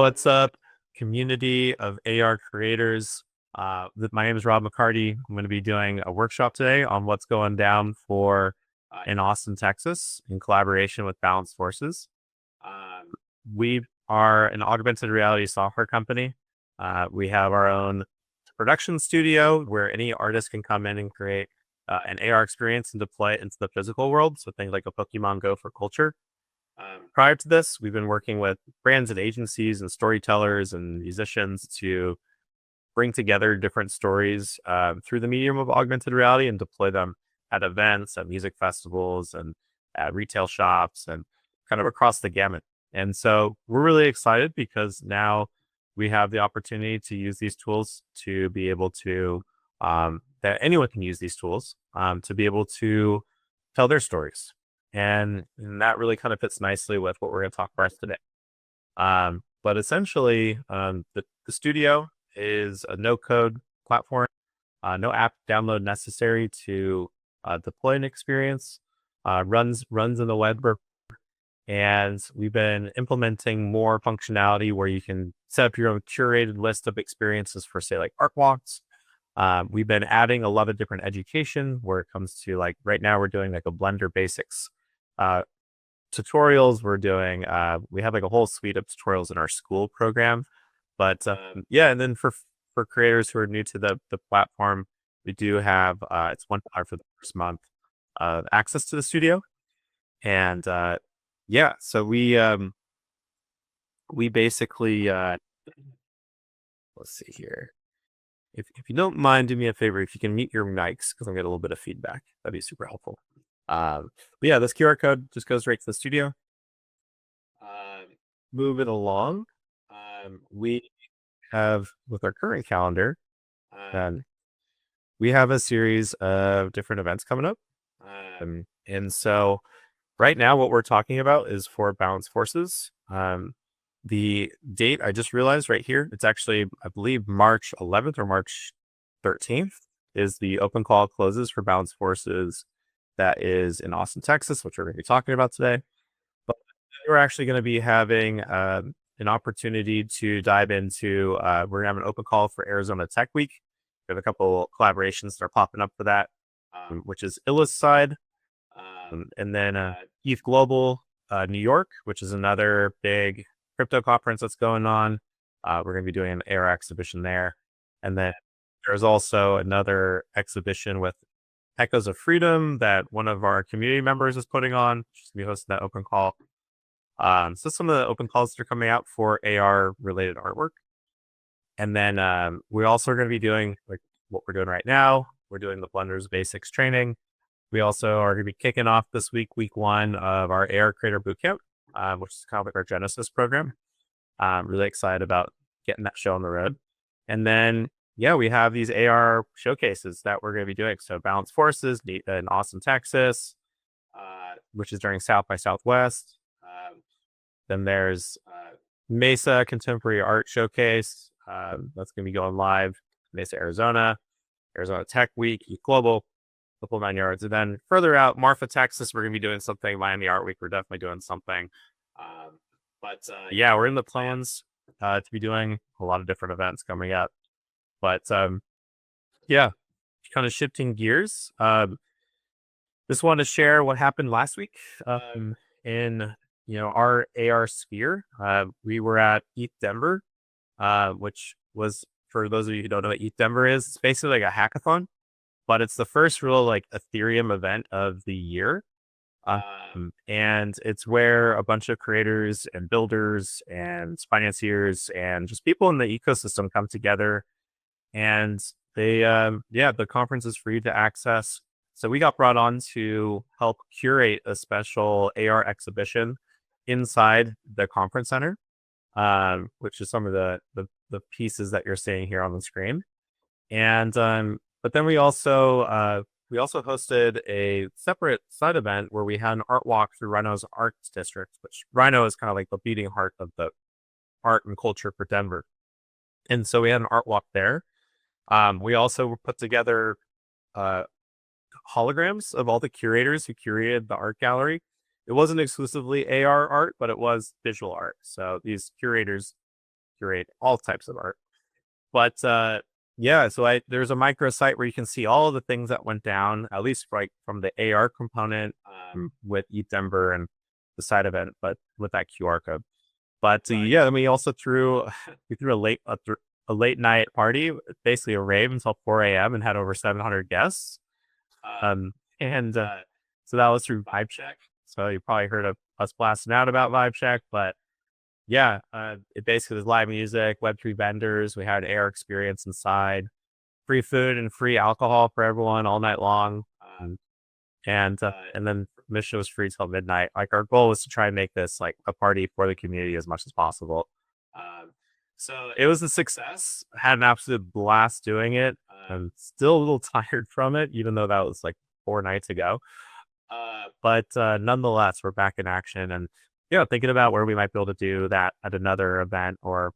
What's up, community of AR creators? My name is Rob McCarty. I'm going to be doing a workshop today on what's going down for in Austin, Texas, in collaboration with Balanced Forces. We are an augmented reality software company. We have our own production studio where any artist can come in and create an AR experience and deploy it into the physical world. So things like a Pokemon Go for culture. Prior to this, we've been working with brands and agencies and storytellers and musicians to bring together different stories through the medium of augmented reality and deploy them at events, at music festivals, and at retail shops, and kind of across the gamut. And so we're really excited because now we have the opportunity to use these tools to be able to, that anyone can use these tools to be able to tell their stories. And that really kind of fits nicely with what we're going to talk about today. But essentially, the studio is a no code platform, no app download necessary to deploy an experience, runs in the web. And we've been implementing more functionality where you can set up your own curated list of experiences for, say, like art walks. We've been adding a lot of different education where it comes to, like, right now we're doing like a Blender basics tutorials. We're doing we have like a whole suite of tutorials in our school program. But yeah, and then for creators who are new to the platform, we do have it's $1 for the first month access to the studio. And yeah, so we basically let's see here. If you don't mind, do me a favor. If you can mute your mics, because I'm getting a little bit of feedback, that'd be super helpful. But yeah, this QR code just goes right to the studio. Move it along. We have, with our current calendar, we have a series of different events coming up. And so right now, what we're talking about is for Balanced Forces. The date, I just realized right here, it's actually, I believe, March 11th or March 13th is the open call closes for Balanced Forces. That is in Austin, Texas, which we're going to be talking about today. But we're actually going to be having an opportunity to dive into, we're going to have an open call for Arizona Tech Week. We have a couple collaborations that are popping up for that, which is illust side. And then ETH Global New York, which is another big crypto conference that's going on. We're going to be doing an AR exhibition there. And then there's also another exhibition with Echoes of Freedom that one of our community members is putting on. She's going to be hosting that open call. So some of the open calls that are coming out for AR related artwork. And then we also are going to be doing like what we're doing right now. We're doing the Blender's Basics training. We also are going to be kicking off this week, week 1 of our AR Creator Bootcamp, which is kind of like our Genesis program. I'm really excited about getting that show on the road. And then, yeah, we have these AR showcases that we're going to be doing. So Balanced Forces in Austin, Texas, which is during South by Southwest. Then there's Mesa Contemporary Art Showcase. That's going to be going live. Mesa, Arizona Tech Week, Global, the full 9 yards. And then further out, Marfa, Texas, we're going to be doing something. Miami Art Week, we're definitely doing something. But yeah, we're in the plans to be doing a lot of different events coming up. But yeah, kind of shifting gears. Just want to share what happened last week in our AR sphere. We were at ETH Denver, which was, for those of you who don't know what ETH Denver is, it's basically like a hackathon, but it's the first real like Ethereum event of the year. And it's where a bunch of creators and builders and financiers and just people in the ecosystem come together. And they, the conference is free to access. So we got brought on to help curate a special AR exhibition inside the conference center, which is some of the pieces that you're seeing here on the screen. And but then we also hosted a separate side event where we had an art walk through Rhino's Arts District, which Rhino is kind of like the beating heart of the art and culture for Denver. And so we had an art walk there. We also put together holograms of all the curators who curated the art gallery. It wasn't exclusively AR art, but it was visual art. So these curators curate all types of art. But yeah, so there's a microsite where you can see all of the things that went down, at least like from the AR component with ETH Denver and the side event, but with that QR code. But yeah, then we also threw a late night party, basically a rave until 4 a.m. and had over 700 guests. And so that was through Vibe Check. So you probably heard of us blasting out about Vibe Check, but yeah, it basically was live music, Web3 vendors. We had AR experience inside, free food and free alcohol for everyone all night long. And then mission was free till midnight. Like our goal was to try and make this like a party for the community as much as possible. So it was a success. Had an absolute blast doing it. I'm still a little tired from it, even though that was like 4 nights ago. But nonetheless, we're back in action and thinking about where we might be able to do that at another event or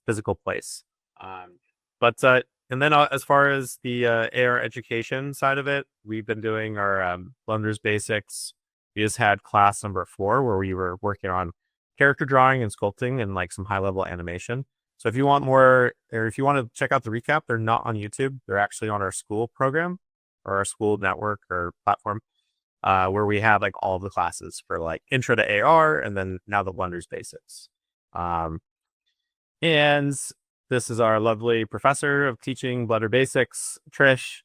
physical place. And then as far as the AR education side of it, we've been doing our Blunder's Basics. We just had class number 4 where we were working on character drawing and sculpting and like some high level animation. So if you want more, or if you want to check out the recap, they're not on YouTube. They're actually on our school program or our school network or platform, where we have like all the classes for like intro to AR and then now the Blunder's Basics. And this is our lovely professor of teaching Blunder Basics, Trish.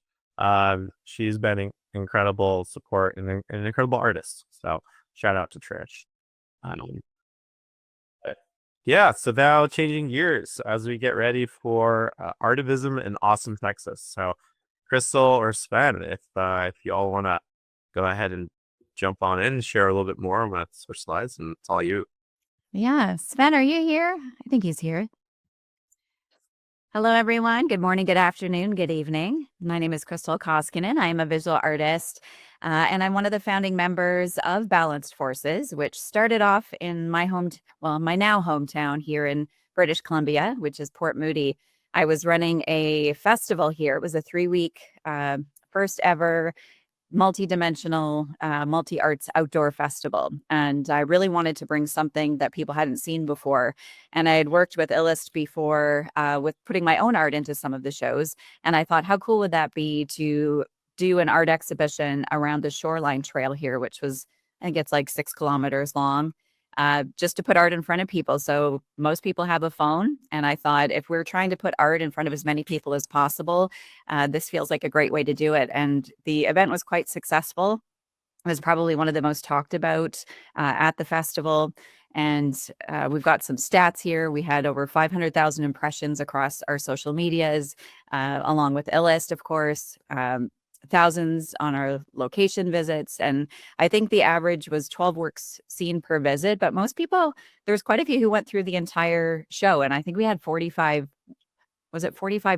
She's been an incredible support and an incredible artist. So shout out to Trish. Yeah, so now changing gears as we get ready for ARtivism in Austin, Texas. So Crystal or Sven, if you all want to go ahead and jump on in and share a little bit more, I'm going to switch slides and it's all you. Yeah, Sven, are you here? I think he's here. Hello, everyone. Good morning, good afternoon, good evening. My name is Crystal Koskinen. I am a visual artist, and I'm one of the founding members of Balanced Forces, which started off in my now hometown here in British Columbia, which is Port Moody. I was running a festival here. It was a 3-week, first ever multi-dimensional, multi-arts outdoor festival. And I really wanted to bring something that people hadn't seen before. And I had worked with Illust before with putting my own art into some of the shows. And I thought, how cool would that be to do an art exhibition around the shoreline trail here, which was, I think it's like 6 kilometers long. Just to put art in front of people. So most people have a phone. And I thought if we're trying to put art in front of as many people as possible, this feels like a great way to do it. And the event was quite successful. It was probably one of the most talked about at the festival. And we've got some stats here. We had over 500,000 impressions across our social medias, along with illust, of course. Thousands on our location visits. And I think the average was 12 works seen per visit, but most people, there's quite a few who went through the entire show. And I think we had 45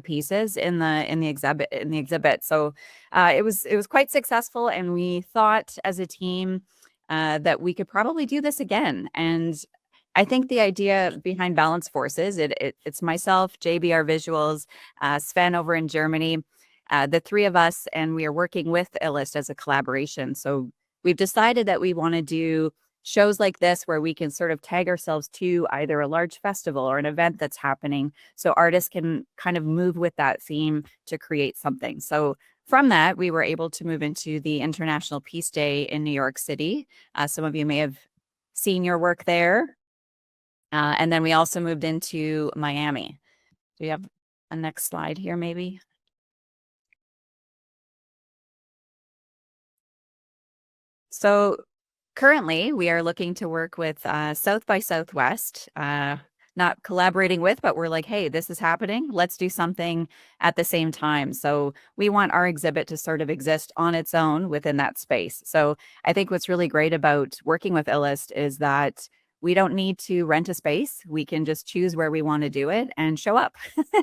pieces in the exhibit. So it was quite successful. And we thought as a team that we could probably do this again. And I think the idea behind Balanced Forces, it's myself, JBR Visuals, Sven over in Germany, the 3 of us, and we are working with illust as a collaboration. So we've decided that we want to do shows like this where we can sort of tag ourselves to either a large festival or an event that's happening, so artists can kind of move with that theme to create something. So from that, we were able to move into the International Peace Day in New York City. Some of you may have seen your work there. And then we also moved into Miami. Do we have a next slide here, maybe? So currently, we are looking to work with South by Southwest, not collaborating with, but we're like, hey, this is happening. Let's do something at the same time. So we want our exhibit to sort of exist on its own within that space. So I think what's really great about working with illust is that we don't need to rent a space. We can just choose where we want to do it and show up.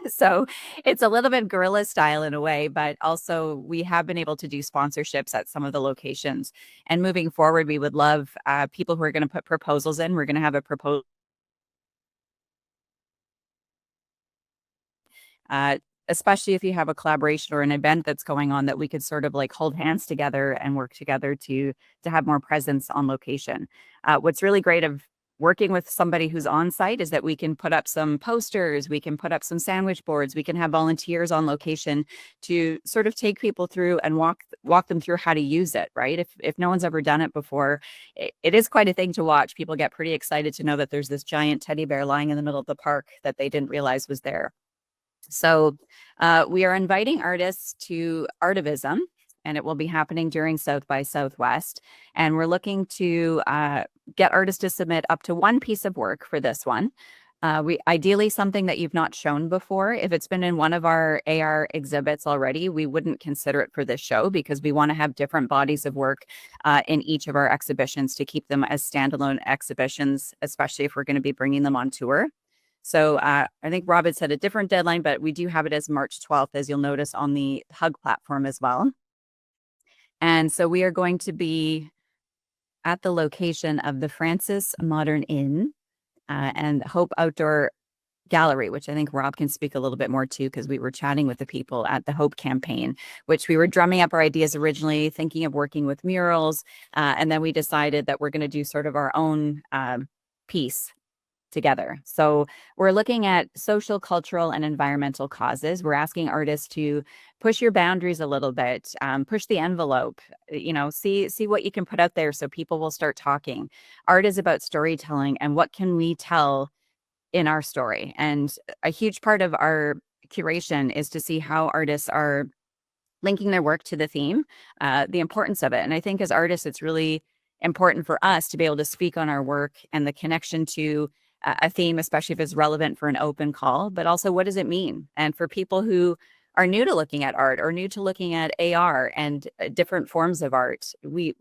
So it's a little bit guerrilla style in a way, but also we have been able to do sponsorships at some of the locations. And moving forward, we would love people who are going to put proposals in. We're going to have a proposal. Especially if you have a collaboration or an event that's going on, that we could sort of like hold hands together and work together to have more presence on location. What's really great working with somebody who's on site is that we can put up some posters, we can put up some sandwich boards, we can have volunteers on location to sort of take people through and walk them through how to use it, right? If no one's ever done it before, it is quite a thing to watch. People get pretty excited to know that there's this giant teddy bear lying in the middle of the park that they didn't realize was there. So we are inviting artists to ARtivism, and it will be happening during South by Southwest. And we're looking to get artists to submit up to one piece of work for this one. We ideally something that you've not shown before. If it's been in one of our AR exhibits already, we wouldn't consider it for this show because we want to have different bodies of work in each of our exhibitions to keep them as standalone exhibitions, especially if we're going to be bringing them on tour. So I think Rob had set a different deadline, but we do have it as March 12th, as you'll notice on the Hug platform as well. And so we are going to be at the location of the Francis Modern Inn and Hope Outdoor Gallery, which I think Rob can speak a little bit more to, because we were chatting with the people at the Hope campaign, which we were drumming up our ideas originally, thinking of working with murals. And then we decided that we're going to do sort of our own piece together. So we're looking at social, cultural, and environmental causes. We're asking artists to push your boundaries a little bit, push the envelope, see what you can put out there so people will start talking. Art is about storytelling, and what can we tell in our story? And a huge part of our curation is to see how artists are linking their work to the theme, the importance of it. And I think as artists, it's really important for us to be able to speak on our work and the connection to a theme, especially if it's relevant for an open call, but also what does it mean? And for people who are new to looking at art or new to looking at AR and different forms of art, we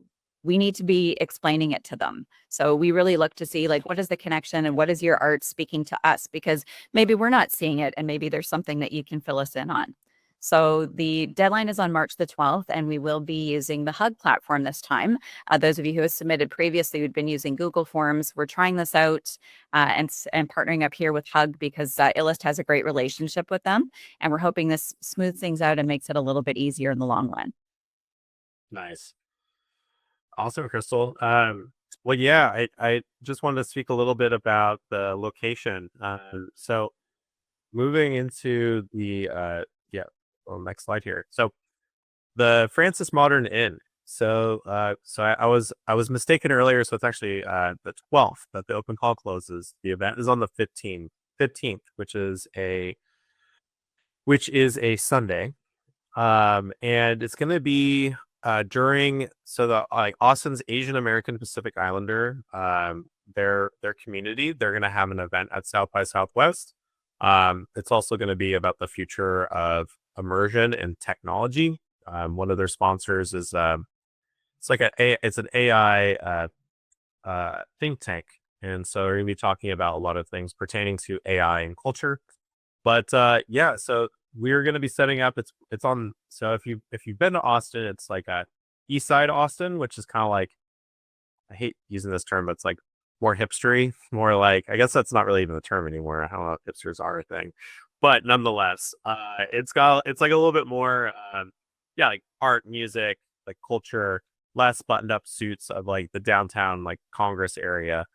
need to be explaining it to them. So we really look to see, like, what is the connection and what is your art speaking to us? Because maybe we're not seeing it and maybe there's something that you can fill us in on. So the deadline is on March the 12th, and we will be using the Hug platform this time. Those of you who have submitted previously, we've been using Google Forms. We're trying this out and partnering up here with Hug because illust has a great relationship with them. And we're hoping this smooths things out and makes it a little bit easier in the long run. Nice. Awesome, Crystal. Well, yeah, I just wanted to speak a little bit about the location. So moving into the next slide here. So the Francis Modern Inn. So I was mistaken earlier. So it's actually the 12th that the open call closes. The event is on the 15th, which is a Sunday. And it's going to be during Austin's Asian American Pacific Islander, their community. They're going to have an event at South by Southwest. It's also going to be about the future of immersion and technology. One of their sponsors is it's an AI think tank, and so we're going to be talking about a lot of things pertaining to AI and culture. But so we're going to be setting up. It's on. So if you've been to Austin, it's like a East Side Austin, which is kind of like, I hate using this term, but it's like more hipstery, more like, I guess that's not really even the term anymore. I don't know if hipsters are a thing, but nonetheless, it's like a little bit more, like art, music, like culture, less buttoned up suits of like the downtown, like Congress area.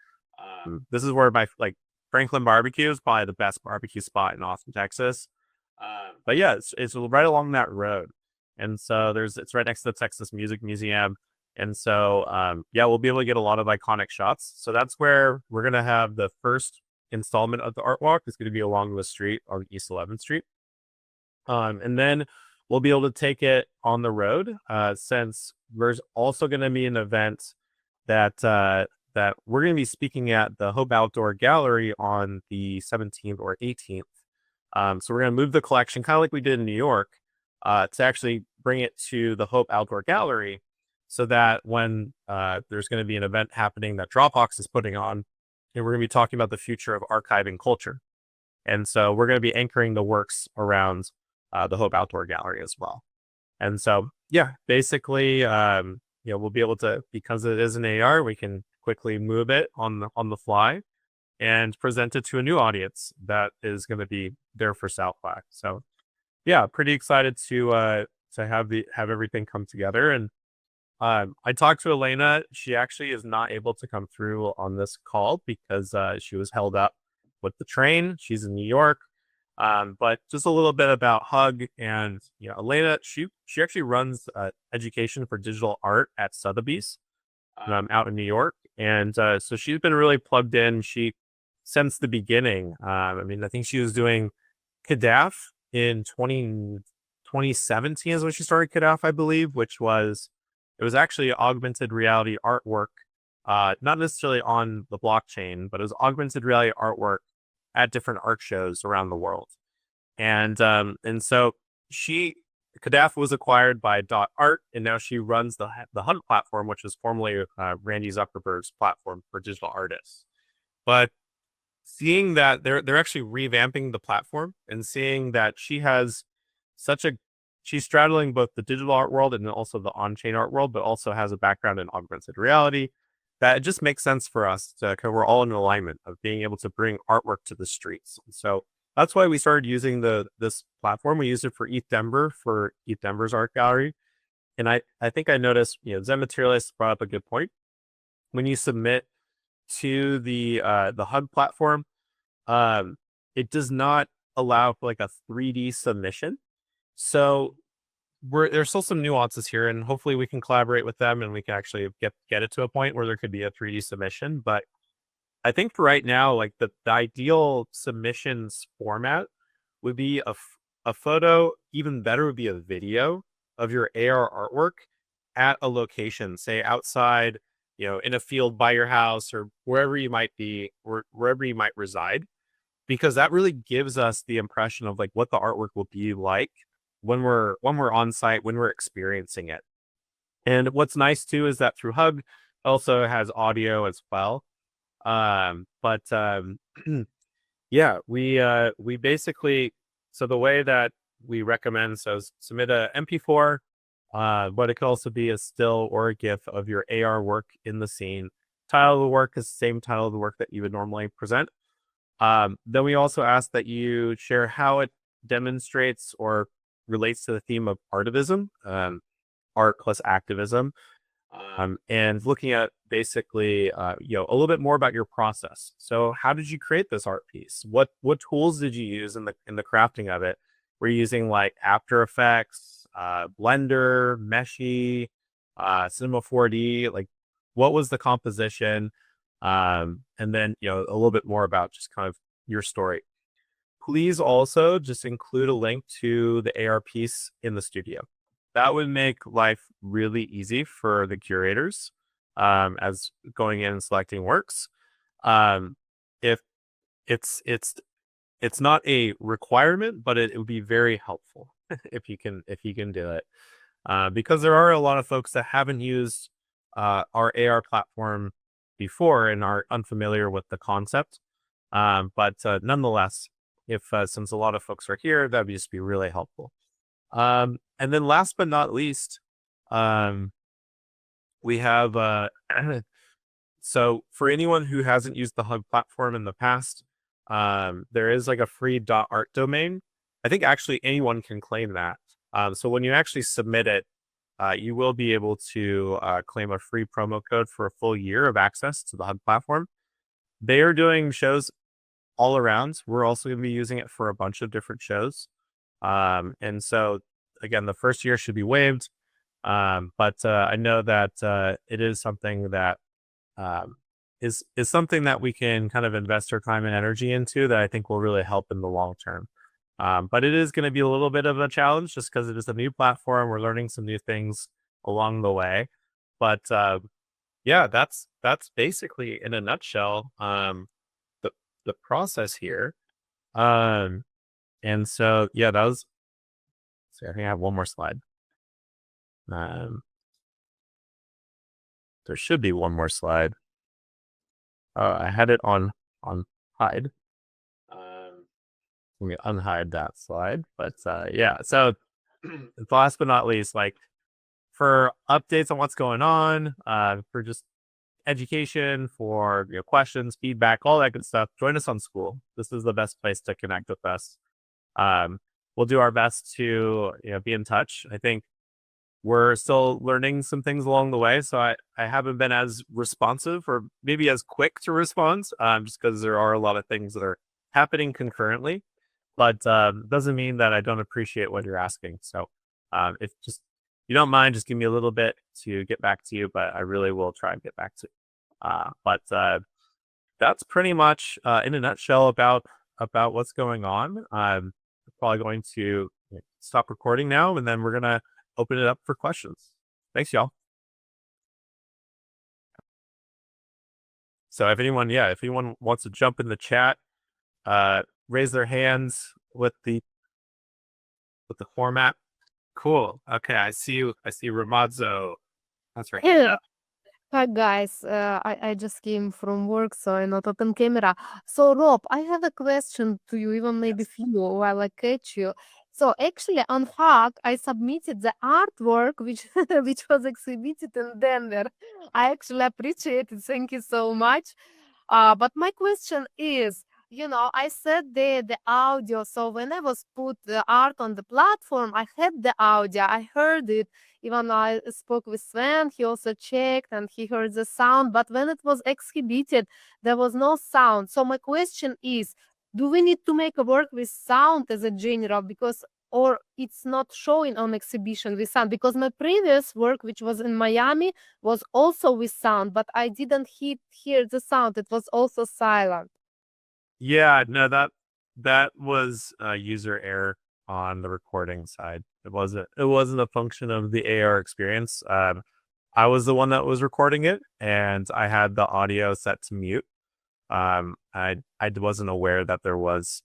This is where my Franklin Barbecue is probably the best barbecue spot in Austin, Texas. But yeah, it's right along that road. And so it's right next to the Texas Music Museum. And so, we'll be able to get a lot of iconic shots. So that's where we're going to have the first installment of the art walk. It's going to be along the street on East 11th Street. And then we'll be able to take it on the road, since there's also going to be an event that we're going to be speaking at the Hope Outdoor Gallery on the 17th or 18th. So we're going to move the collection, kind of like we did in New York, to actually bring it to the Hope Outdoor Gallery, so that when there's going to be an event happening that Dropbox is putting on, and we're going to be talking about the future of archiving culture. And so we're going to be anchoring the works around the Hope Outdoor Gallery as well. And so, basically, we'll be able to, because it is an AR, we can quickly move it on the fly and present it to a new audience that is going to be there for South by. So, pretty excited to have everything come together. And I talked to Elena. She actually is not able to come through on this call because she was held up with the train. She's in New York. But just a little bit about Hug and Elena. She actually runs education for digital art at Sotheby's out in New York, and so she's been really plugged in. She since the beginning. I mean, I think she was doing Kadaf in 2017 is when she started Kadaf, I believe, which was it was actually augmented reality artwork, not necessarily on the blockchain, but it was augmented reality artwork at different art shows around the world. And so she Kadaf was acquired by Dot Art, and now she runs the Hunt platform, which is formerly Randy Zuckerberg's platform for digital artists. But seeing that they're actually revamping the platform and seeing that she has she's straddling both the digital art world and also the on-chain art world, but also has a background in augmented reality, that it just makes sense for us to, because we're all in alignment of being able to bring artwork to the streets. So that's why we started using this platform. We used it for ETH Denver, for ETH Denver's art gallery. And I think I noticed, Zen Materialist brought up a good point. When you submit to the Hug platform, it does not allow for like a 3D submission. So there's still some nuances here, and hopefully we can collaborate with them and we can actually get it to a point where there could be a 3D submission. But I think for right now, like the ideal submissions format would be a photo. Even better would be a video of your AR artwork at a location, say outside, in a field by your house or wherever you might be, or wherever you might reside, because that really gives us the impression of like what the artwork will be like when we're on site, when we're experiencing it. And what's nice too is that through Hug also has audio as well. But yeah, we basically, so the way that we recommend, so submit a MP4, but it could also be a still or a GIF of your AR work in the scene. Title of the work is the same title of the work that you would normally present. Then we also ask that you share how it demonstrates or relates to the theme of ARtivism, art plus activism. And looking at basically, a little bit more about your process. So how did you create this art piece? What tools did you use in the crafting of it? Were you using like After Effects, Blender, Meshy, Cinema 4D? Like, what was the composition? And then, a little bit more about just kind of your story. Please also just include a link to the AR piece in the studio. That would make life really easy for the curators as going in and selecting works. If it's not a requirement, but it would be very helpful if you can do it, because there are a lot of folks that haven't used our AR platform before and are unfamiliar with the concept. But nonetheless, if since a lot of folks are here, that would just be really helpful. And then last but not least, we have so for anyone who hasn't used the Hug platform in the past, there is like a free .art domain. I think actually anyone can claim that. So when you actually submit it, you will be able to claim a free promo code for a full year of access to the Hug platform. They are doing shows all around. We're also going to be using it for a bunch of different shows. And so again, the first year should be waived. But I know that it is something that is something that we can kind of invest our time and energy into, that I think will really help in the long term. But it is going to be a little bit of a challenge just because it is a new platform. We're learning some new things along the way. But yeah, that's basically in a nutshell the process here. And so yeah, that was. So I think I have one more slide. There should be one more slide. I had it on hide. Let me unhide that slide. But yeah, so last but not least, like for updates on what's going on, for just education, for questions, feedback, all that good stuff, join us on School. This is the best place to connect with us. We'll do our best to be in touch. I think we're still learning some things along the way. So I haven't been as responsive or maybe as quick to respond, just because there are a lot of things that are happening concurrently. But doesn't mean that I don't appreciate what you're asking. So if just you don't mind, just give me a little bit to get back to you, but I really will try and get back to you. But that's pretty much in a nutshell about what's going on. I'm probably going to stop recording now, and then we're gonna open it up for questions. Thanks, y'all. So if anyone wants to jump in the chat, raise their hands with the format. Cool. Okay, I see you. I see Ramazzo. That's right. Yeah. Hi guys, I just came from work, so I not open camera. So Rob, I have a question to you, even maybe Yes. few while I catch you. So actually on Hack, I submitted the artwork which which was exhibited in Denver. I actually appreciate it. Thank you so much. But my question is, I said the audio. So when I was put the art on the platform, I had the audio. I heard it. Even I spoke with Sven, he also checked and he heard the sound. But when it was exhibited, there was no sound. So my question is, do we need to make a work with sound as a general? Because or it's not showing on exhibition with sound, because my previous work, which was in Miami, was also with sound, but I didn't hear the sound. It was also silent. Yeah, no, that was a user error on the recording side. It wasn't a function of the AR experience. I was the one that was recording it, and I had the audio set to mute. I wasn't aware that there was.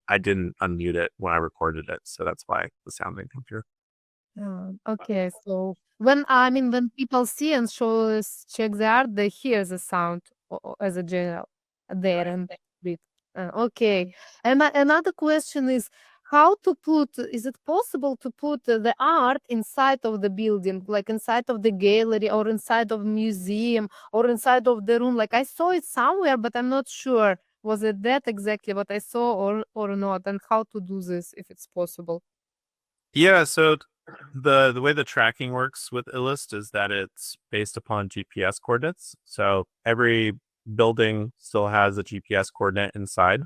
I didn't unmute it when I recorded it, so that's why the sound didn't come through. Okay, so when people see and shows check the art, they hear the sound as a general there Right. and bit. Okay, and another question is how to put. Is it possible to put the art inside of the building, like inside of the gallery or inside of museum or inside of the room? Like I saw it somewhere, but I'm not sure. Was it that exactly what I saw or not? And how to do this if it's possible? Yeah, so the way the tracking works with illust is that it's based upon GPS coordinates. So every building still has a GPS coordinate inside.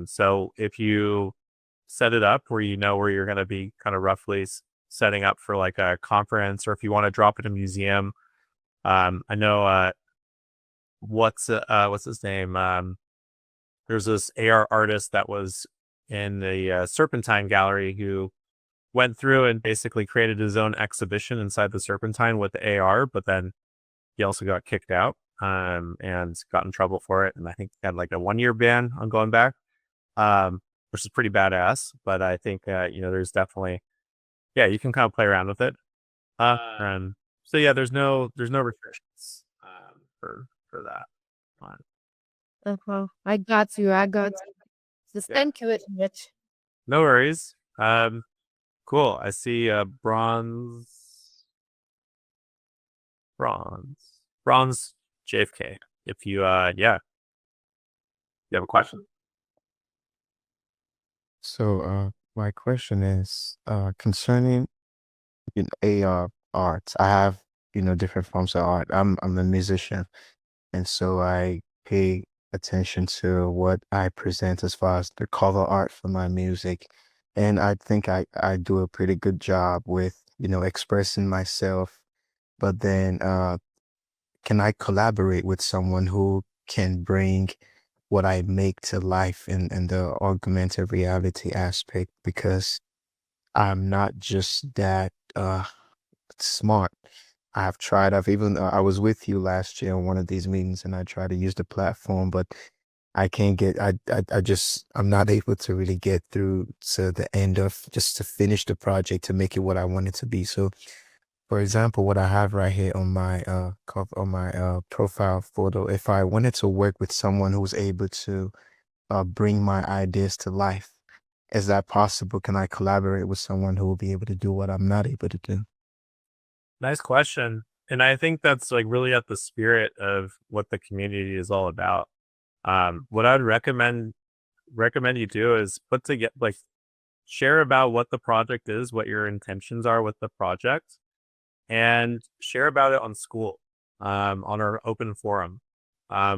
So if you set it up where you know where you're going to be kind of roughly setting up for like a conference, or if you want to drop it in a museum, I know what's his name? There's this AR artist that was in the Serpentine Gallery who went through and basically created his own exhibition inside the Serpentine with the AR, but then he also got kicked out and got in trouble for it. And I think he had like a 1 year ban on going back, which is pretty badass. But I think, there's definitely, yeah, you can kind of play around with it. So yeah, there's no restrictions for that. I got you. I got you. Just Yeah. thank you very much. No worries. Cool. I see bronze JFK. If you you have a question. So, my question is, concerning AR art. I have, different forms of art. I'm a musician, and so I pay attention to what I present as far as the cover art for my music. And I think I do a pretty good job with, expressing myself. But then, can I collaborate with someone who can bring what I make to life in the augmented reality aspect? Because I'm not just that smart. I was with you last year in one of these meetings and I tried to use the platform, but I can't get I'm not able to really get through to the end of just to finish the project to make it what I want it to be. So for example, what I have right here on my profile photo, if I wanted to work with someone who's able to bring my ideas to life, is that possible? Can I collaborate with someone who will be able to do what I'm not able to do? Nice question. And I think that's like really at the spirit of what the community is all about. What I'd recommend you do is put together like share about what the project is, what your intentions are with the project, and share about it on school, on our open forum.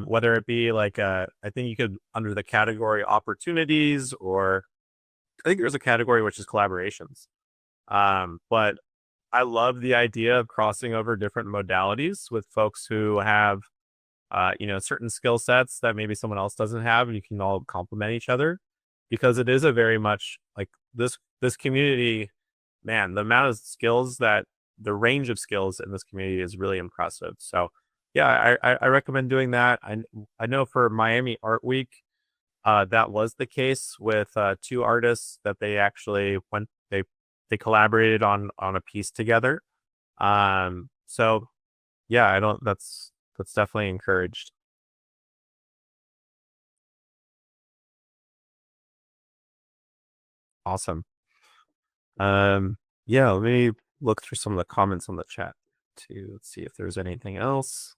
Whether it be like I think you could under the category opportunities, or I think there's a category which is collaborations. But I love the idea of crossing over different modalities with folks who have certain skill sets that maybe someone else doesn't have, and you can all complement each other, because it is a very much like this community, man, the amount of skills the range of skills in this community is really impressive. So yeah, I recommend doing that. I know for Miami Art Week, that was the case with 2 artists that they actually they collaborated on a piece together. So yeah, I don't that's definitely encouraged. Awesome. Yeah, let me look through some of the comments on the chat to see if there's anything else.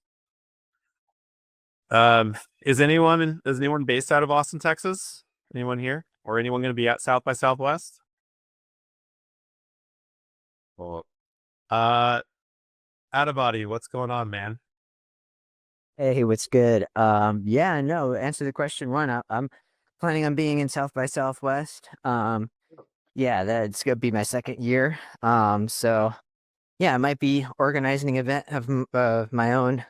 Is anyone based out of Austin, Texas? Anyone here? Or anyone going to be at South by Southwest? Well, out of body, what's going on, man? Hey, what's good? Yeah, no, answer the question one. I'm planning on being in South by Southwest. Yeah, that's gonna be my second year. So yeah, I might be organizing an event of my own,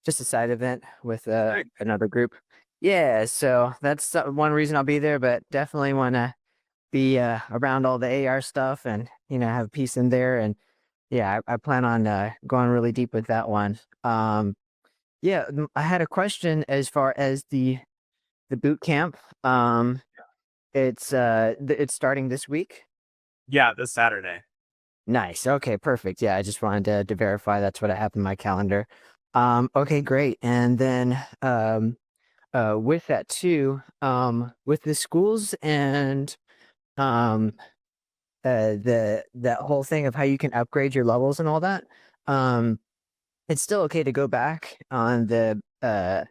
just a side event with another group. Yeah, so that's one reason I'll be there, but definitely want to be around all the AR stuff and have a piece in there. And yeah, I plan on going really deep with that one. Yeah, I had a question as far as the boot camp. It's starting this week. Yeah, this Saturday. Nice. Okay, perfect. Yeah, I just wanted to verify that's what I have in my calendar. Okay, great. And then with that too, with the schools and that whole thing of how you can upgrade your levels and all that, it's still okay to go back on the the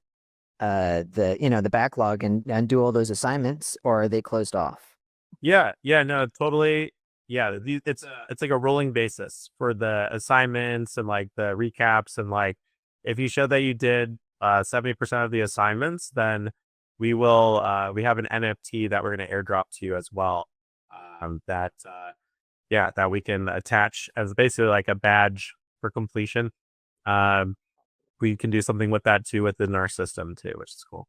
backlog and do all those assignments, or are they closed off? Yeah, no, totally. Yeah, it's like a rolling basis for the assignments and like the recaps, and like if you show that you did 70% of the assignments, then we have an NFT that we're going to airdrop to you as well. That we can attach as basically like a badge for completion. We can do something with that too within our system too, which is cool.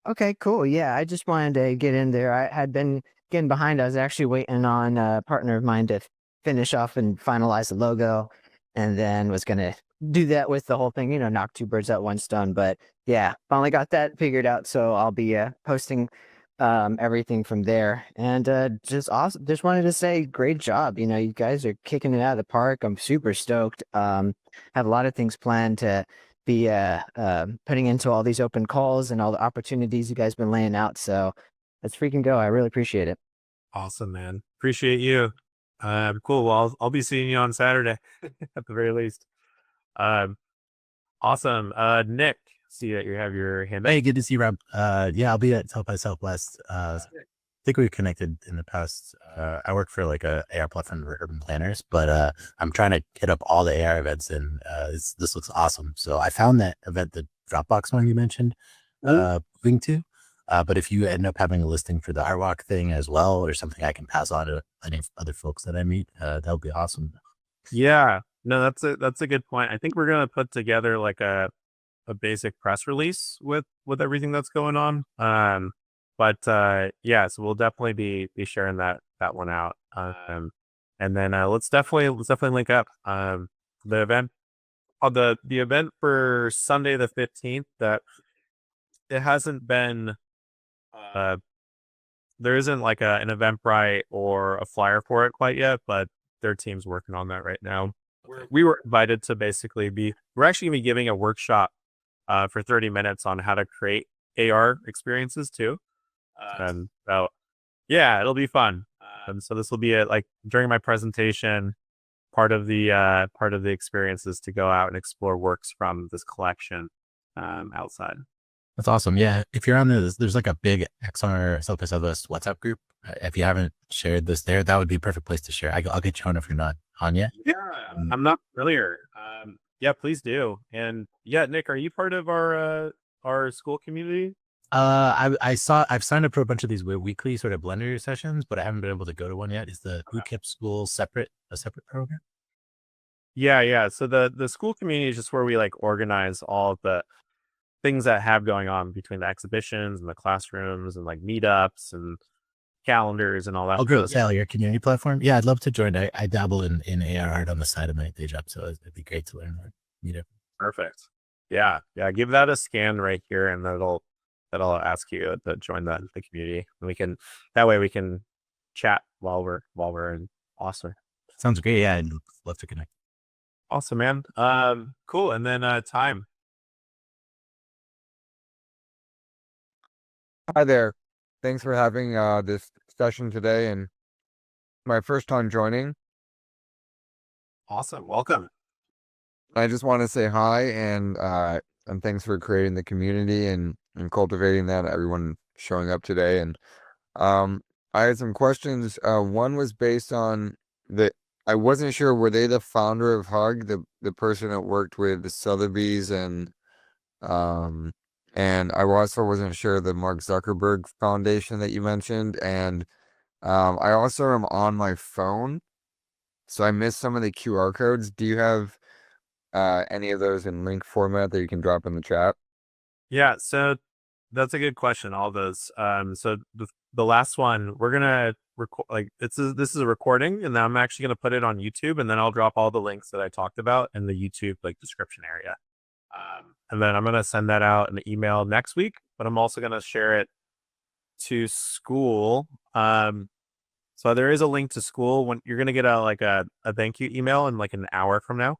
Okay, cool. Yeah, I just wanted to get in there. I had been getting behind. I was actually waiting on a partner of mine to finish off and finalize the logo, and then was gonna do that with the whole thing. Knock two birds out one stone. But yeah, finally got that figured out. So I'll be posting everything from there. And just awesome. Just wanted to say, great job. You guys are kicking it out of the park. I'm super stoked. Have a lot of things planned to be putting into all these open calls and all the opportunities you guys been laying out. So let's freaking go. I really appreciate it. Awesome, man. Appreciate you. Cool. Well, I'll be seeing you on Saturday at the very least. Awesome. Nick, see that you have your hand up. Hey, good to see you, Rob. Yeah, I'll be at South by Southwest. I think we've connected in the past. I work for like a AR platform for urban planners, but I'm trying to hit up all the AR events, and this looks awesome. So I found that event, the Dropbox one you mentioned, moving to. But if you end up having a listing for the Art Walk thing as well, or something I can pass on to any other folks that I meet, that would be awesome. Yeah, no, that's a good point. I think we're gonna put together like a basic press release with everything that's going on. But yeah, so we'll definitely be sharing that one out. And then let's definitely link up. The event the event for Sunday the 15th, that it hasn't been there isn't like an Eventbrite or a flyer for it quite yet, but their team's working on that right now. We were invited to basically we're actually gonna be giving a workshop for 30 minutes on how to create AR experiences too. And so yeah, it'll be fun. So this will be like during my presentation, part of the experience is to go out and explore works from this collection outside. That's awesome. Yeah. If you're on there's like a big XR South by Southwest WhatsApp group. If you haven't shared this there, that would be a perfect place to share. I'll get you on if you're not on yet. Yeah, I'm not familiar. Yeah, please do. And yeah, Nick, are you part of our school community? I've signed up for a bunch of these weekly sort of Blender sessions, but I haven't been able to go to one yet. Is the Bootcamp School a separate program? Yeah. So the school community is just where we like organize all of the things that have going on between the exhibitions and the classrooms and like meetups and calendars and all that. Oh, great. Sally, your community platform? Yeah, I'd love to join. I dabble in AR art on the side of my day job, so it'd be great to learn more. Perfect. Yeah. Give that a scan right here, and that'll ask you to join the community, and that way we can chat while we're in. Awesome. Sounds great. Yeah, I'd love to connect. Awesome, man. Cool. And then time. Hi there. Thanks for having this session today, and my first time joining. Awesome. Welcome. I just want to say hi and thanks for creating the community and cultivating that, everyone showing up today. And I had some questions. One was based on I wasn't sure, were they the founder of Hug, the person that worked with the Sotheby's, and I also wasn't sure the Mark Zuckerberg Foundation that you mentioned. And I also am on my phone, so I missed some of the QR codes. Do you have any of those in link format that you can drop in the chat? Yeah, so that's a good question. All those. So the last one we're gonna record, like this is a recording, and then I'm actually gonna put it on YouTube, and then I'll drop all the links that I talked about in the YouTube like description area. And then I'm gonna send that out in an email next week, but I'm also gonna share it to school. So there is a link to school when you're gonna get a thank you email in like an hour from now,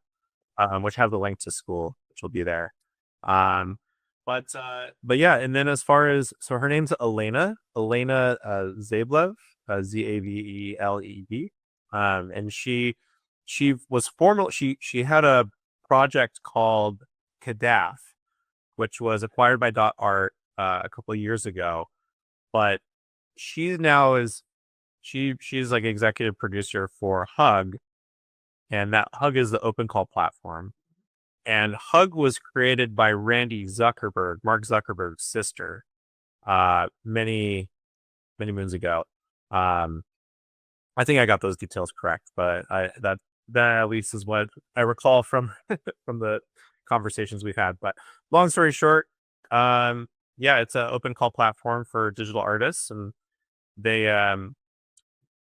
which has the link to school, which will be there. But yeah, and then as far as, so her name's Elena Zablev, Zavelev. And she was she had a project called Kadaf, which was acquired by .art a couple of years ago, but she's like executive producer for Hug, and that Hug is the open call platform. And Hug was created by Randy Zuckerberg, Mark Zuckerberg's sister, many moons ago. I think I got those details correct, but that at least is what I recall from from the conversations we've had. But long story short, yeah, it's an open call platform for digital artists, and they're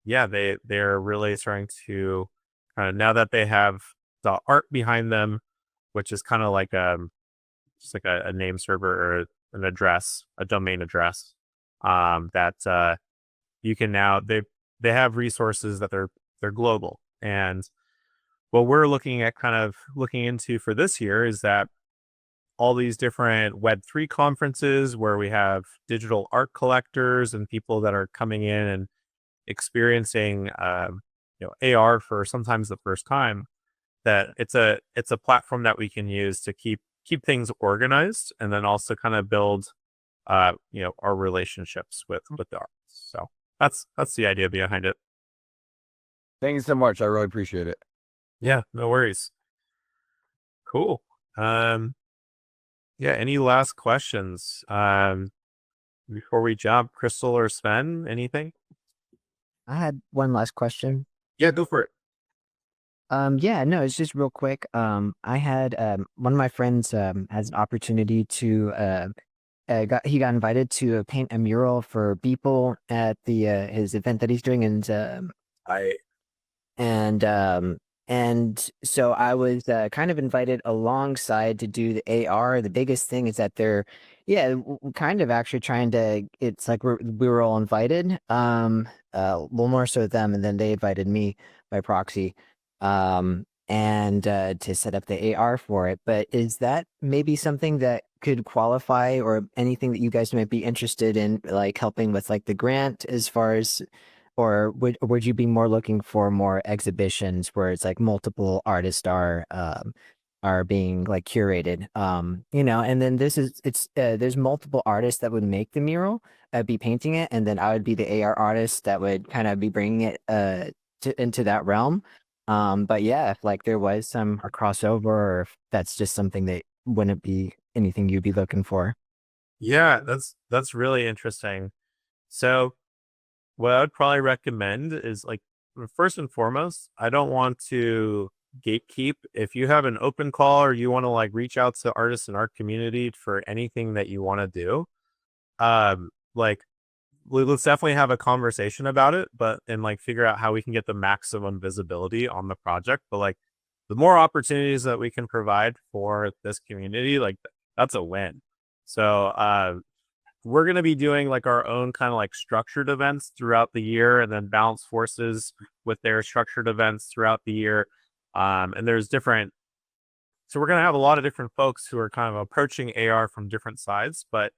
really starting to now that they have the art behind them, which is kind of like just like a name server or an address, a domain address, that you can now they have resources that they're global. And what we're looking into for this year is that all these different Web3 conferences where we have digital art collectors and people that are coming in and experiencing AR for sometimes the first time, that it's a platform that we can use to keep things organized, and then also kind of build our relationships with the artists. So that's the idea behind it. Thank you so much. I really appreciate it. Yeah, no worries. Cool. Yeah, any last questions before we jump? Crystal or Sven, anything? I had one last question. Yeah, go for it. Yeah, no, it's just real quick. I had one of my friends has an opportunity to he got invited to paint a mural for people at the his event that he's doing, and so I was kind of invited alongside to do the AR. The biggest thing is that they're kind of actually trying to. It's like we were all invited. Well, more so them, and then they invited me by proxy. And to set up the AR for it. But is that maybe something that could qualify, or anything that you guys might be interested in, like helping with like the grant as far as, or would you be more looking for more exhibitions where it's like multiple artists are are being like curated. And then there's multiple artists that would make the mural, be painting it, and then I would be the AR artist that would kind of be bringing it into that realm. But yeah, if like there was some crossover, or if that's just something that wouldn't be anything you'd be looking for. Yeah, that's really interesting. So what I would probably recommend is like first and foremost, I don't want to gatekeep. If you have an open call or you want to like reach out to artists in our community for anything that you want to do, like let's definitely have a conversation about it, but and like figure out how we can get the maximum visibility on the project. But like the more opportunities that we can provide for this community, like that's a win. So we're going to be doing like our own kind of like structured events throughout the year, and then balance forces with their structured events throughout the year. And there's different, so we're going to have a lot of different folks who are kind of approaching AR from different sides, but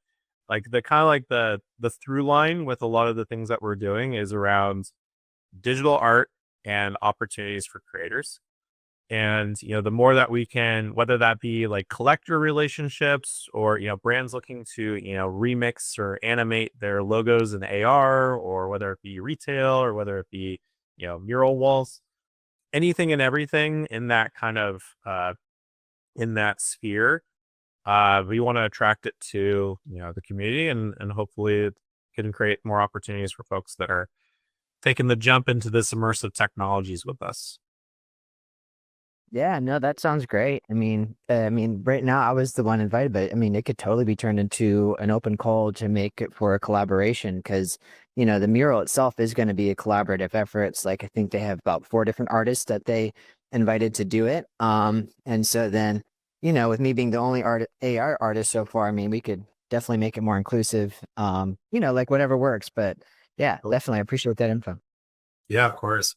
like the kind of like the through line with a lot of the things that we're doing is around digital art and opportunities for creators. And the more that we can, whether that be like collector relationships or brands looking to remix or animate their logos in AR, or whether it be retail, or whether it be mural walls, anything and everything in that kind of in that sphere, we want to attract it to the community, and hopefully it can create more opportunities for folks that are taking the jump into this immersive technologies with us. Yeah, no, that sounds great. Right now I was the one invited, but I mean, it could totally be turned into an open call to make it for a collaboration, because the mural itself is going to be a collaborative effort. It's like I think they have about 4 different artists that they invited to do it. And so then, with me being the only AR artist so far, I mean, we could definitely make it more inclusive. Like whatever works. But yeah, definitely, I appreciate that info. Yeah, of course.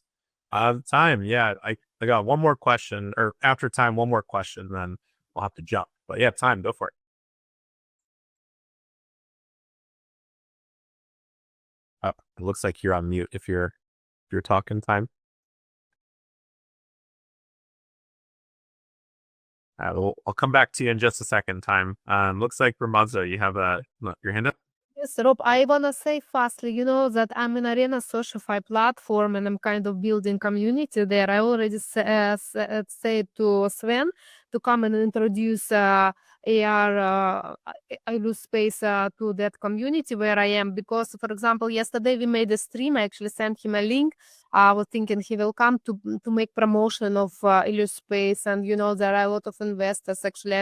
Time. Yeah, I got one more question, or after time, one more question, then we'll have to jump. But yeah, time, go for it. Oh, it looks like you're on mute if you're talking. Time. I'll come back to you in just a second. Time. Looks like Ramazzo, you have your hand up. Yes, Rob, I wanna say fastly, that I'm in Arena Sociify platform and I'm kind of building community there. I already said to Sven to come and introduce AR illust space to that community where I am, because, for example, yesterday we made a stream. I actually sent him a link. I was thinking he will come to make promotion of illust space, and there are a lot of investors actually.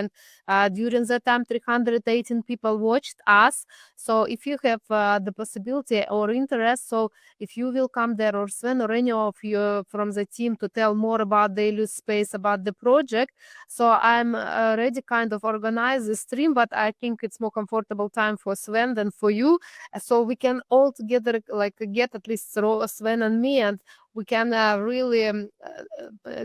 And during that time, 318 people watched us. So if you have the possibility or interest, so if you will come there, or Sven, or any of you from the team, to tell more about the illust space, about the project, so I'm already kind of organize the stream, but I think it's more comfortable time for Sven than for you. So we can all together like get at least Sven and me, and we can really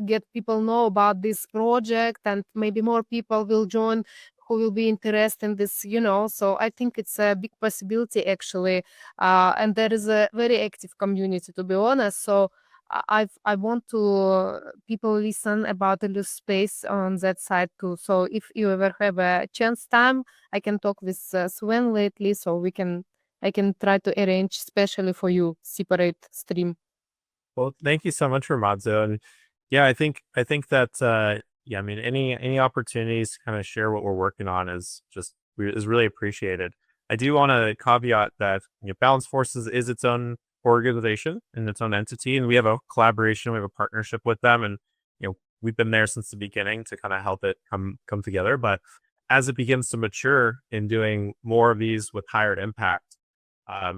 get people know about this project, and maybe more people will join who will be interested in this, so I think it's a big possibility actually. And there is a very active community, to be honest. So I want to people listen about the illust space on that side too. So if you ever have a chance time, I can talk with Sven lately, so I can try to arrange specially for you separate stream. Well, thank you so much, Ramazzo. And yeah, I think that yeah, I mean, any opportunities to kind of share what we're working on is really appreciated. I do want to caveat that Balance Forces is its own organization and its own entity, and we have a collaboration, we have a partnership with them, and we've been there since the beginning to kind of help it come together. But as it begins to mature in doing more of these with higher impact,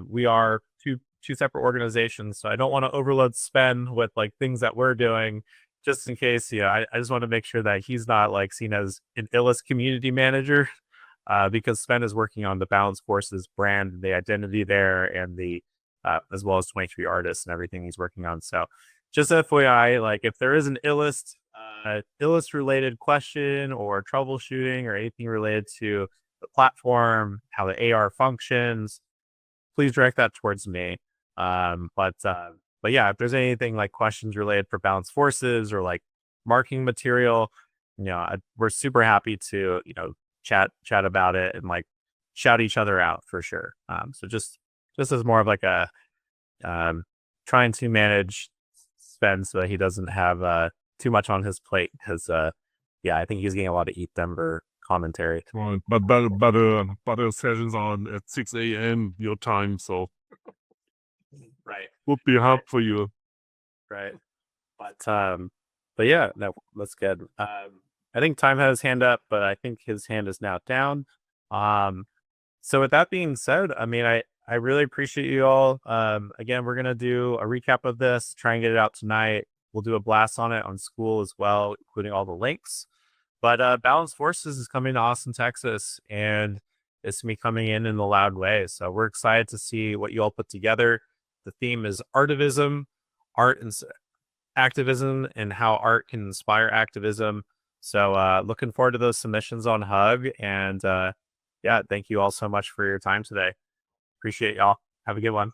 we are two separate organizations, so I don't want to overload Sven with like things that we're doing, just in case. I just want to make sure that he's not like seen as an illust community manager, because Sven is working on the Balance Forces brand, the identity there, and the as well as 23 artists and everything he's working on. So just FYI, like if there is an illust related question or troubleshooting or anything related to the platform, how the AR functions, please direct that towards me. But yeah, if there's anything like questions related for Balance Forces or like marking material, we're super happy to, chat about it and like shout each other out for sure. So just as more of like a trying to manage spend so that he doesn't have too much on his plate because I think he's getting a lot of ETH Denver commentary. Right, but better sessions on at 6 a.m. your time, so Right. would be hard for you. Right. But yeah, no, that's good. I think Time had his hand up, but I think his hand is now down. So with that being said, I mean, I really appreciate you all. Again, we're gonna do a recap of this, try and get it out tonight. We'll do a blast on it on School as well, including all the links. But Balanced Forces is coming to Austin, Texas, and it's me coming in a loud way. So we're excited to see what you all put together. The theme is ARtivism, art and activism, and how art can inspire activism. So looking forward to those submissions on Hug. And thank you all so much for your time today. Appreciate y'all. Have a good one.